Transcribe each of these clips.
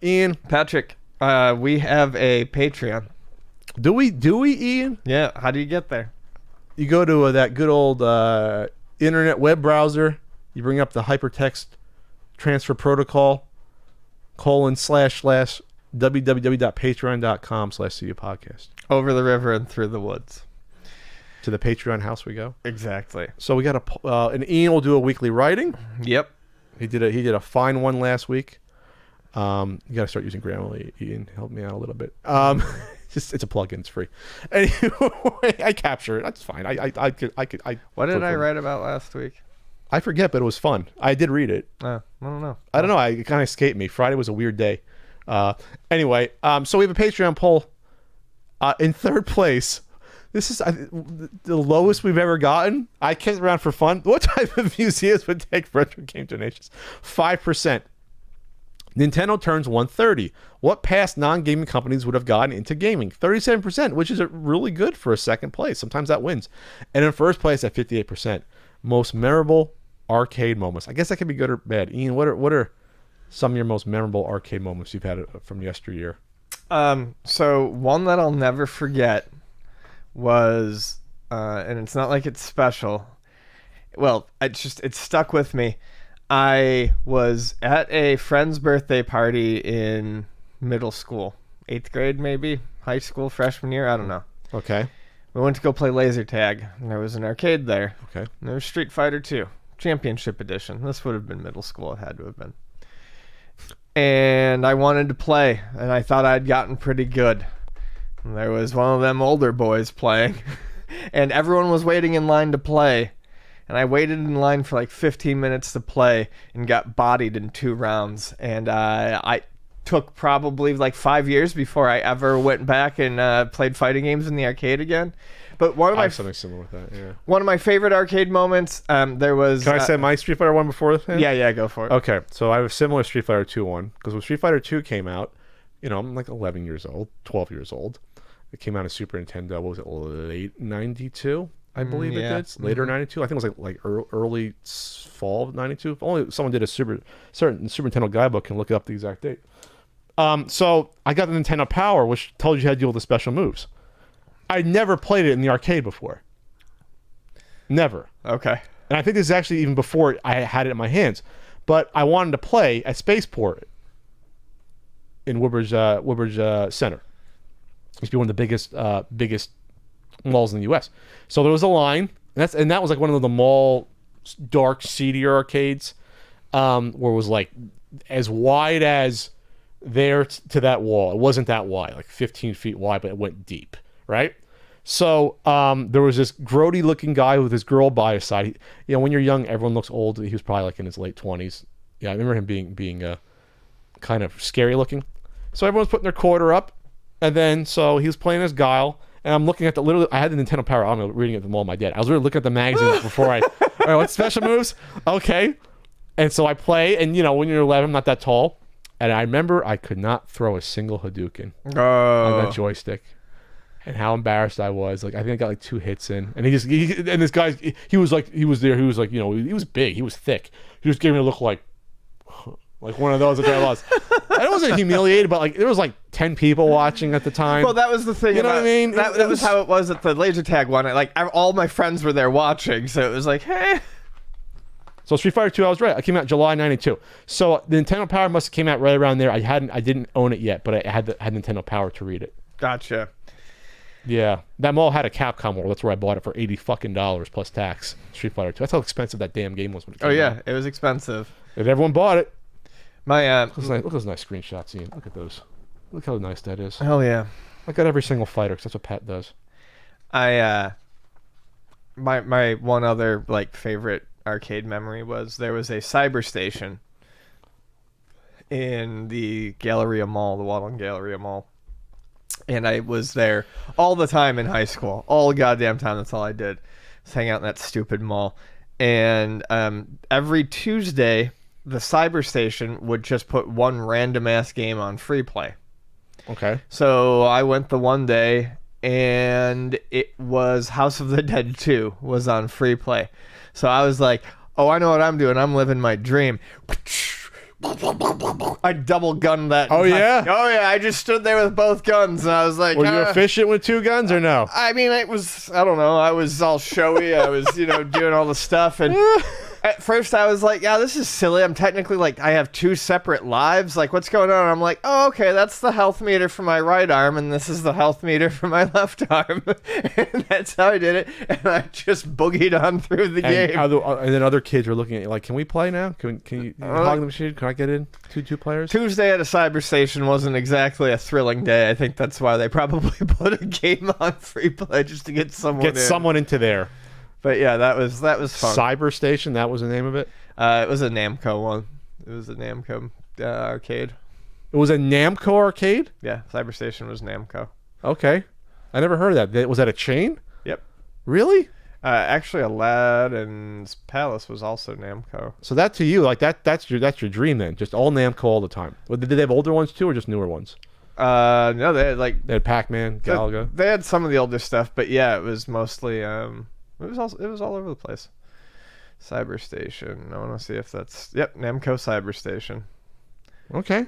Ian, Patrick, we have a Patreon. do we, Ian? Yeah, how do you get there? You go to that good old internet web browser. You bring up the hypertext transfer protocol, / www.patreon.com/CU podcast. Over the river and through the woods. To the Patreon house we go. Exactly. So we got and Ian will do a weekly writing. Yep. He did a fine one last week. You got to start using Grammarly. Ian, help me out a little bit. It's a plugin. It's free. Anyway, I capture it. That's fine. I could. What did I write about last week? I forget, but it was fun. I did read it. I don't know. I don't know. It kind of escaped me. Friday was a weird day. Anyway, so we have a Patreon poll. In third place, this is the lowest we've ever gotten. I kicked around for fun. What type of museums would take retro game donations? 5%. Nintendo turns 130. What past non-gaming companies would have gotten into gaming? 37%, which is really good for a second place. Sometimes that wins. And in first place at 58%, most memorable arcade moments. I guess that could be good or bad. Ian, what are some of your most memorable arcade moments you've had from yesteryear? So one that I'll never forget was, and it's not like it's special. Well, it stuck with me. I was at a friend's birthday party in middle school, 8th grade maybe, high school, freshman year, I don't know. Okay. We went to go play laser tag, and there was an arcade there. Okay. And there was Street Fighter 2, Championship Edition. This would have been middle school, it had to have been. And I wanted to play, and I thought I'd gotten pretty good. And there was one of them older boys playing, and everyone was waiting in line to play. And I waited in line for like 15 minutes to play and got bodied in 2 rounds. And I took probably like 5 years before I ever went back and played fighting games in the arcade again. But I have something similar with that, yeah. One of my favorite arcade moments, there was... Can I say my Street Fighter one before this? Yeah, go for it. Okay, so I have a similar Street Fighter 2 one, because when Street Fighter 2 came out, I'm like 11 years old, 12 years old. It came out on Super Nintendo, what was it, late 92? I believe it did. Later 92. I think it was like early fall of 92. If only someone did a certain Super Nintendo guidebook and look up the exact date. So I got the Nintendo Power, which told you how to deal with the special moves. I never played it in the arcade before. Never. Okay. And I think this is actually even before I had it in my hands. But I wanted to play at Spaceport in Woodbridge Center. It used to be one of the biggest malls in the U.S. So there was a line, and that was like one of the mall dark, seedier arcades, where it was like as wide as there to that wall. It wasn't that wide, like 15 feet wide, but it went deep, right? So there was this grody looking guy with his girl by his side. When you're young, everyone looks old. He was probably like in his late 20s. Yeah, I remember him being kind of scary looking. So everyone's putting their quarter up, and then so he was playing as Guile. And I'm looking at I had the Nintendo Power. I'm reading it at the mall with my dad. I was really looking at the magazines before all right, what special moves? Okay. And so I play, and when you're 11, I'm not that tall. And I remember I could not throw a single Hadouken on that joystick. And how embarrassed I was. Like, I think I got like 2 hits in. And and this guy, he was like, he was big, he was thick. He was giving me a look like one of those that I lost. I wasn't humiliated, but like there was like 10 people watching at the time. Well, that was the thing. You know what I mean? That was how it was at the laser tag one. All my friends were there watching, so it was like, hey. So Street Fighter 2, I was right. I came out July 92. So the Nintendo Power must have came out right around there. I didn't own it yet, but I had Nintendo Power to read it. Gotcha. Yeah, that mall had a Capcom World. That's where I bought it for $80 plus tax. Street Fighter 2. That's how expensive that damn game was when it came out. It was expensive. And everyone bought it. Look at those nice screenshots, Ian. Look at those. Look how nice that is. Hell yeah. I got every single fighter, because that's what Pat does. My one other favorite arcade memory was there was a cyber station in the Galleria Mall, the Walden Galleria Mall. And I was there all the time in high school. All goddamn time. That's all I did. Just hang out in that stupid mall. And every Tuesday, the cyber station would just put one random ass game on free play. Okay. So I went the one day, and it was House of the Dead 2 was on free play. So I was like, oh, I know what I'm doing. I'm living my dream. I double gunned that. Oh, yeah? Oh yeah. I just stood there with both guns, and I was like, Were you efficient with 2 guns or no? I mean, it was, I don't know, I was all showy. I was, doing all the stuff. And at first I was like, yeah, this is silly. I'm technically like, I have 2 separate lives. Like, what's going on? And I'm like, oh, okay, that's the health meter for my right arm, and this is the health meter for my left arm. And that's how I did it. And I just boogied on through the game. And then other kids were looking at you like, can we play now? Can you hog the machine? Can I get in? Two players? Tuesday at a cyber station wasn't exactly a thrilling day. I think that's why they probably put a game on free play just to get someone into there. But yeah, that was fun. Cyber Station, that was the name of it? It was a Namco one. It was a Namco arcade. It was a Namco arcade? Yeah, Cyber Station was Namco. Okay. I never heard of that. Was that a chain? Yep. Really? Actually, Aladdin's Palace was also Namco. So that to you, like that's your dream then, just all Namco all the time. Did they have older ones too, or just newer ones? No, they had Pac-Man, Galaga. They had some of the older stuff, but yeah, it was mostly it was all over the place. Cyber Station. I want to see if that's Namco Cyber Station. Okay.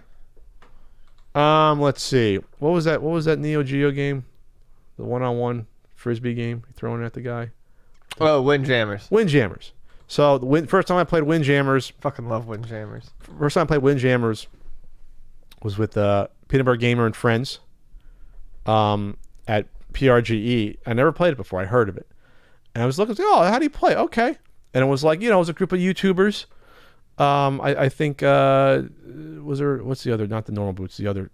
Let's see. What was that Neo Geo game? The one-on-one frisbee game, throwing at the guy. Oh, Windjammers. Windjammers. So first time I played Windjammers. Fucking love Windjammers. First time I played Windjammers was with Peanut Butter Gamer and friends. At PRGE. I never played it before. I heard of it. And I was looking, oh, how do you play? Okay. And it was like, it was a group of YouTubers. I think, was there, what's the other, not the Normal Boots, the other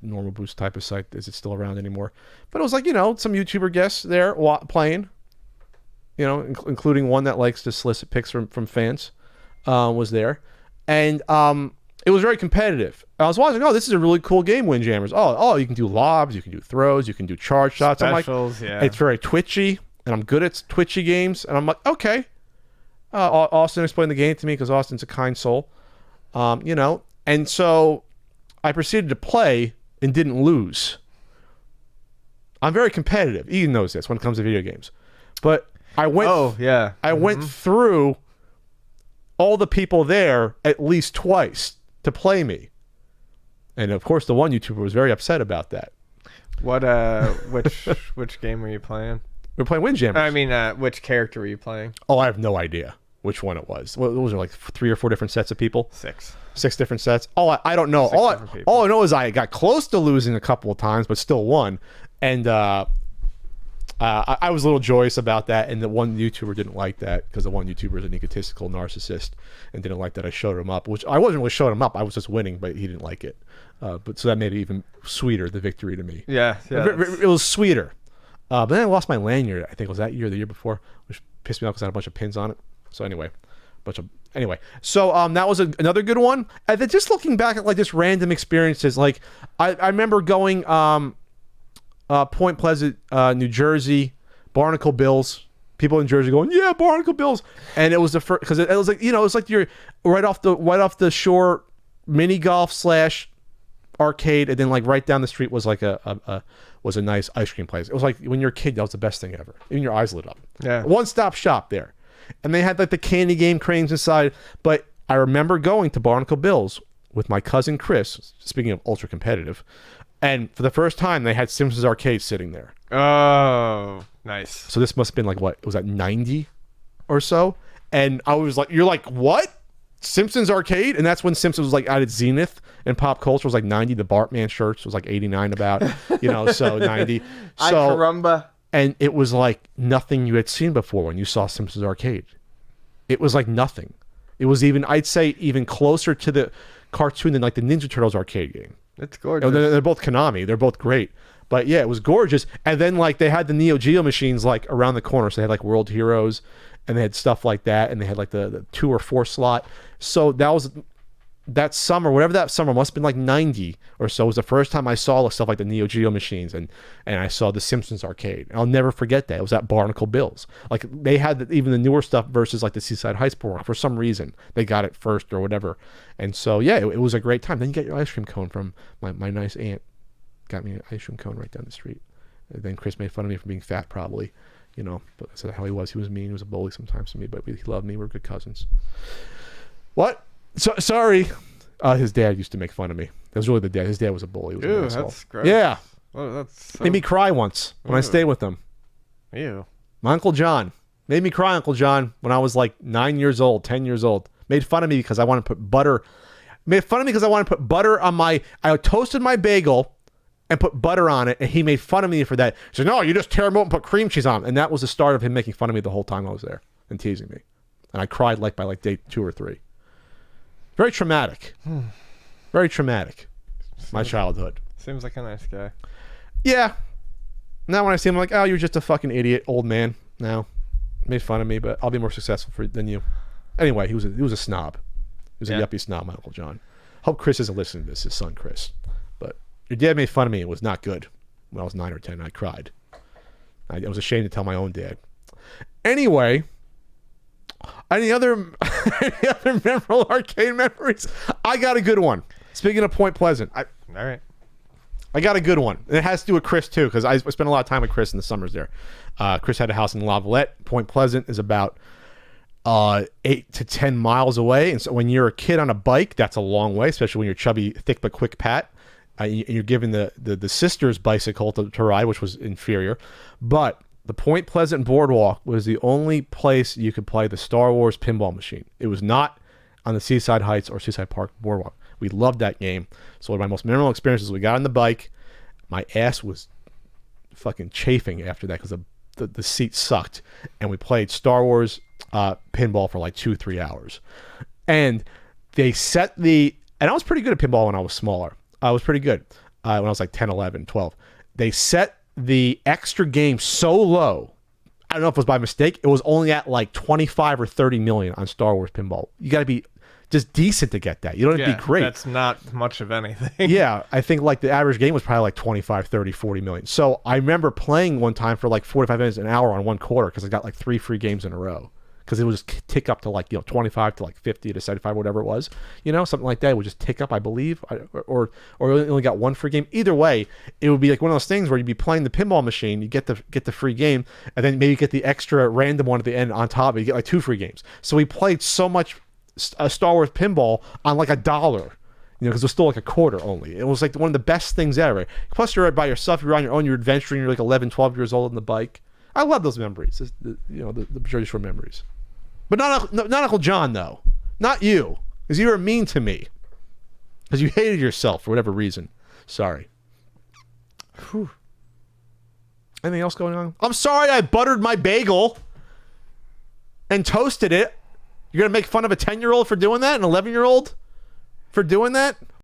Normal Boots type of site. Is it still around anymore? But it was like, some YouTuber guests there playing, including one that likes to solicit pics from fans, was there. And it was very competitive. I was watching, this is a really cool game, Windjammers. Oh, you can do lobs, you can do throws, you can do charge shots. Specials, I'm like, it's very twitchy. And I'm good at twitchy games. And I'm like, okay. Austin explained the game to me because Austin's a kind soul. And so I proceeded to play and didn't lose. I'm very competitive. Ian knows this when it comes to video games. But I went went through all the people there at least twice to play me. And of course the one YouTuber was very upset about that. What which game were you playing? We were playing Windjammers. I mean, which character were you playing? Oh, I have no idea which one it was. Well, those are like 3 or 4 different sets of people. 6 different sets. I don't know. All I know is I got close to losing a couple of times, but still won. And I was a little joyous about that. And the one YouTuber didn't like that because the one YouTuber is an egotistical narcissist and didn't like that I showed him up, which I wasn't really showing him up. I was just winning, but he didn't like it. But so that made it even sweeter, the victory to me. Yeah. It was sweeter. But then I lost my lanyard, I think it was that year or the year before, which pissed me off because I had a bunch of pins on it. So anyway, so that was another good one. And then just looking back at like just random experiences, like I remember going Point Pleasant, New Jersey, Barnacle Bills. People in Jersey going, yeah, Barnacle Bills, and it was the first because it was like it's like you're right off the shore, mini golf / arcade, and then like right down the street was like a nice ice cream place. It was like when you're a kid, that was the best thing ever. Even your eyes lit up. Yeah. One-stop shop there. And they had like the candy game cranes inside. But I remember going to Barnacle Bills with my cousin Chris, speaking of ultra competitive, and for the first time they had Simpsons Arcade sitting there. Oh, nice. So this must have been like, what, was that 90 or so? And I was like, you're like, what? Simpsons Arcade? And that's when Simpsons was like at its zenith, and pop culture was like 90. The Bartman shirts was like 89 about, so 90. Ay caramba. And it was like nothing you had seen before when you saw Simpsons Arcade. It was like nothing. It was even, I'd say, even closer to the cartoon than like the Ninja Turtles arcade game. It's gorgeous. They're both Konami. They're both great. But yeah, it was gorgeous. And then like they had the Neo Geo machines like around the corner. So they had like World Heroes and they had stuff like that. And they had like the 2 or 4 slot. So that was that summer, whatever that summer must have been like 90 or so, was the first time I saw stuff like the Neo Geo machines and I saw the Simpsons Arcade. And I'll never forget that. It was at Barnacle Bills. Like they had even the newer stuff versus like the Seaside Heights program. For some reason, they got it first or whatever. And so, yeah, it was a great time. Then you get your ice cream cone from my nice aunt. Got me an ice cream cone right down the street. And then Chris made fun of me for being fat, probably. But that's how he was. He was mean. He was a bully sometimes to me, but he loved me. We're good cousins. What? So, sorry. His dad used to make fun of me. That was really the dad. His dad was a bully. He was an Ew, asshole. that's gross. Yeah. Oh, that's so... Made me cry once when I Ew. stayed with him. Ew. My Uncle John made me cry, Uncle John, when I was like 9 years old, 10 years old. Made fun of me because I wanted to put butter. Made fun of me because I wanted to put butter on my... I toasted my bagel and put butter on it, and he made fun of me for that. He said, no, you just tear them open and put cream cheese on them. And that was the start of him making fun of me the whole time I was there and teasing me. And I cried like by like day 2 or 3. Very traumatic. Very traumatic. My childhood. Seems like a nice guy. Yeah. Now when I see him, I'm like, oh, you're just a fucking idiot, old man. Now, made fun of me, but I'll be more successful than you. Anyway, he was a snob. He was a yuppie snob, my Uncle John. Hope Chris isn't listening to this, his son Chris. But your dad made fun of me. It was not good when I was 9 or 10. I cried. I was ashamed to tell my own dad. Anyway, any other memorable arcade memories? I got a good one. Speaking of Point Pleasant. All right. I got a good one. It has to do with Chris, too, because I spent a lot of time with Chris in the summers there. Chris had a house in Lavalette. Point Pleasant is about 8 to 10 miles away. And so when you're a kid on a bike, that's a long way, especially when you're chubby, thick but quick Pat. And you're given the sister's bicycle to ride, which was inferior. But the Point Pleasant Boardwalk was the only place you could play the Star Wars pinball machine. It was not on the Seaside Heights or Seaside Park Boardwalk. We loved that game. So one of my most memorable experiences, we got on the bike. My ass was fucking chafing after that because the seat sucked. And we played Star Wars pinball for like 2-3 hours. And they set and I was pretty good at pinball when I was smaller. I was pretty good when I was like 10, 11, 12. They set the extra game so low. I don't know if it was by mistake. It was only at like 25 or 30 million on Star Wars pinball. You got to be just decent to get that. You don't have to be great. That's not much of anything. Yeah, I think like the average game was probably like 25, 30, 40 million. So I remember playing one time for like 45 minutes, an hour on one quarter because I got like 3 free games in a row. Because it would just tick up to like, 25 to like 50 to 75, whatever it was. Something like that. It would just tick up, I believe. Or only got 1 free game. Either way, it would be like one of those things where you'd be playing the pinball machine, you get the free game, and then maybe you get the extra random one at the end on top, and you get like 2 free games. So we played so much Star Wars pinball on like $1, because it was still like a quarter only. It was like one of the best things ever. Plus you're by yourself, you're on your own, you're adventuring, you're like 11, 12 years old on the bike. I love those memories, the Jersey Shore memories. But not Uncle John, though. Not you. Because you were mean to me. Because you hated yourself for whatever reason. Sorry. Whew. Anything else going on? I'm sorry I buttered my bagel and toasted it. You're going to make fun of a 10-year-old for doing that? An 11-year-old for doing that?